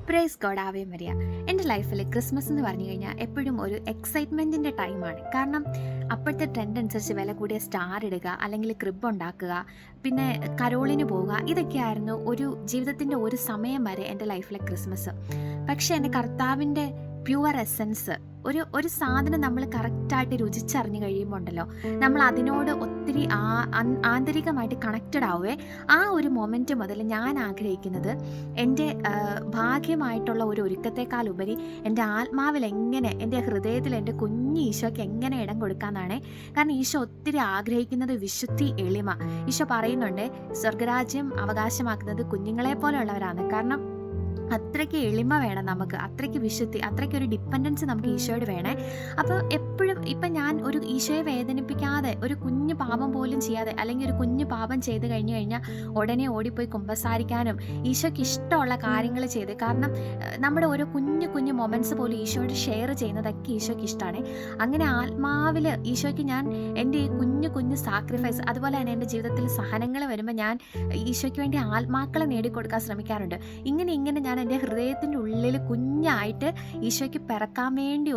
Praise God, Ave Maria. എൻ്റെ ലൈഫിൽ Christmas എന്ന് പറഞ്ഞു കഴിഞ്ഞാൽ എപ്പോഴും ഒരു എക്സൈറ്റ്മെൻറ്റിൻ്റെ ടൈമാണ്. കാരണം അപ്പോഴത്തെ ട്രെൻഡ് അനുസരിച്ച് വില കൂടിയ സ്റ്റാർ ഇടുക, അല്ലെങ്കിൽ ക്രിബ് ഉണ്ടാക്കുക, പിന്നെ കരോളിന് പോവുക, ഇതൊക്കെയായിരുന്നു ഒരു ജീവിതത്തിൻ്റെ ഒരു സമയം വരെ എൻ്റെ ലൈഫിലെ ക്രിസ്മസ്. പക്ഷേ എൻ്റെ കർത്താവിൻ്റെ പ്യുവർ എസൻസ്, ഒരു സാധനം നമ്മൾ കറക്റ്റായിട്ട് രുചിച്ചറിഞ്ഞു കഴിയുമ്പോൾ ഉണ്ടല്ലോ, നമ്മൾ അതിനോട് ഒത്തിരി ആന്തരികമായിട്ട് കണക്റ്റഡ് ആവുകയെ. ആ ഒരു മൊമെൻറ്റ് മുതൽ ഞാൻ ആഗ്രഹിക്കുന്നത് എൻ്റെ ഭാഗ്യമായിട്ടുള്ള ഒരു ഒരുക്കത്തെക്കാൾ ഉപരി എൻ്റെ ആത്മാവിൽ എങ്ങനെ, എൻ്റെ ഹൃദയത്തിൽ എൻ്റെ കുഞ്ഞ് ഈശോയ്ക്ക് എങ്ങനെ ഇടം കൊടുക്കാമെന്നാണ്. കാരണം ഈശോ ഒത്തിരി ആഗ്രഹിക്കുന്നത് വിശുദ്ധി, എളിമ. ഈശോ പറയുന്നുണ്ട്, സ്വർഗരാജ്യം അവകാശമാക്കുന്നത് കുഞ്ഞുങ്ങളെ പോലെയുള്ളവരാണ്. കാരണം അത്രയ്ക്ക് എളിമ വേണം നമുക്ക്, അത്രയ്ക്ക് വിശുദ്ധി, അത്രയ്ക്കൊരു ഡിപ്പെൻഡൻസ് നമുക്ക് ഈശോയോട് വേണേ. അപ്പോൾ എപ്പോഴും ഇപ്പം ഞാൻ ഒരു ഈശോയെ വേദനിപ്പിക്കാതെ, ഒരു കുഞ്ഞു പാപം പോലും ചെയ്യാതെ, അല്ലെങ്കിൽ ഒരു കുഞ്ഞു പാപം ചെയ്ത് കഴിഞ്ഞ് കഴിഞ്ഞാൽ ഉടനെ ഓടിപ്പോയി കുമ്പസാരിക്കാനും ഈശോയ്ക്ക് ഇഷ്ടമുള്ള കാര്യങ്ങൾ ചെയ്ത്, കാരണം നമ്മുടെ ഓരോ കുഞ്ഞു കുഞ്ഞു മൊമെൻറ്റ്സ് പോലും ഈശോയോട് ഷെയർ ചെയ്യുന്നതൊക്കെ ഈശോയ്ക്ക് ഇഷ്ടമാണ്. അങ്ങനെ ആത്മാവിൽ ഈശോയ്ക്ക് ഞാൻ എൻ്റെ ഈ കുഞ്ഞു കുഞ്ഞു സാക്രിഫൈസ്, അതുപോലെ തന്നെ എൻ്റെ ജീവിതത്തിൽ സഹനങ്ങൾ വരുമ്പോൾ ഞാൻ ഈശോയ്ക്ക് വേണ്ടി ആത്മാക്കളെ നേടിക്കൊടുക്കാൻ ശ്രമിക്കാറുണ്ട്. ഇങ്ങനെ ഞാൻ എൻ്റെ ഹൃദയത്തിൻ്റെ ഉള്ളിൽ കുഞ്ഞായിട്ട് ഈശോയ്ക്ക് പിറക്കാൻ വേണ്ടി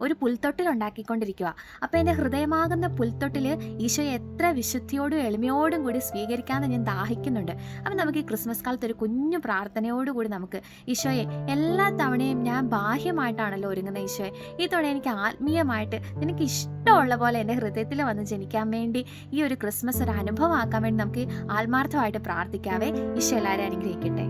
ഒരു പുൽത്തൊട്ടിൽ ഉണ്ടാക്കിക്കൊണ്ടിരിക്കുക. അപ്പോൾ എൻ്റെ ഹൃദയമാകുന്ന പുൽത്തൊട്ടിൽ ഈശോയെ എത്ര വിശുദ്ധിയോടും എളിമയോടും കൂടി സ്വീകരിക്കാമെന്ന് ഞാൻ ദാഹിക്കുന്നുണ്ട്. അപ്പം നമുക്ക് ഈ ക്രിസ്മസ് കാലത്ത് ഒരു കുഞ്ഞു പ്രാർത്ഥനയോടുകൂടി നമുക്ക് ഈശോയെ, എല്ലാ തവണയും ഞാൻ ബാഹ്യമായിട്ടാണല്ലോ ഒരുങ്ങുന്ന ഈശോയെ, ഈ തവണ എനിക്ക് ആത്മീയമായിട്ട് നിനക്ക് ഇഷ്ടമുള്ള പോലെ എൻ്റെ ഹൃദയത്തിൽ വന്ന് ജനിക്കാൻ വേണ്ടി ഈ ഒരു ക്രിസ്മസ് ഒരു അനുഭവമാക്കാൻ വേണ്ടി നമുക്ക് ആത്മാർത്ഥമായിട്ട് പ്രാർത്ഥിക്കാവേ. ഈശോ എല്ലാവരും അനുഗ്രഹിക്കട്ടെ.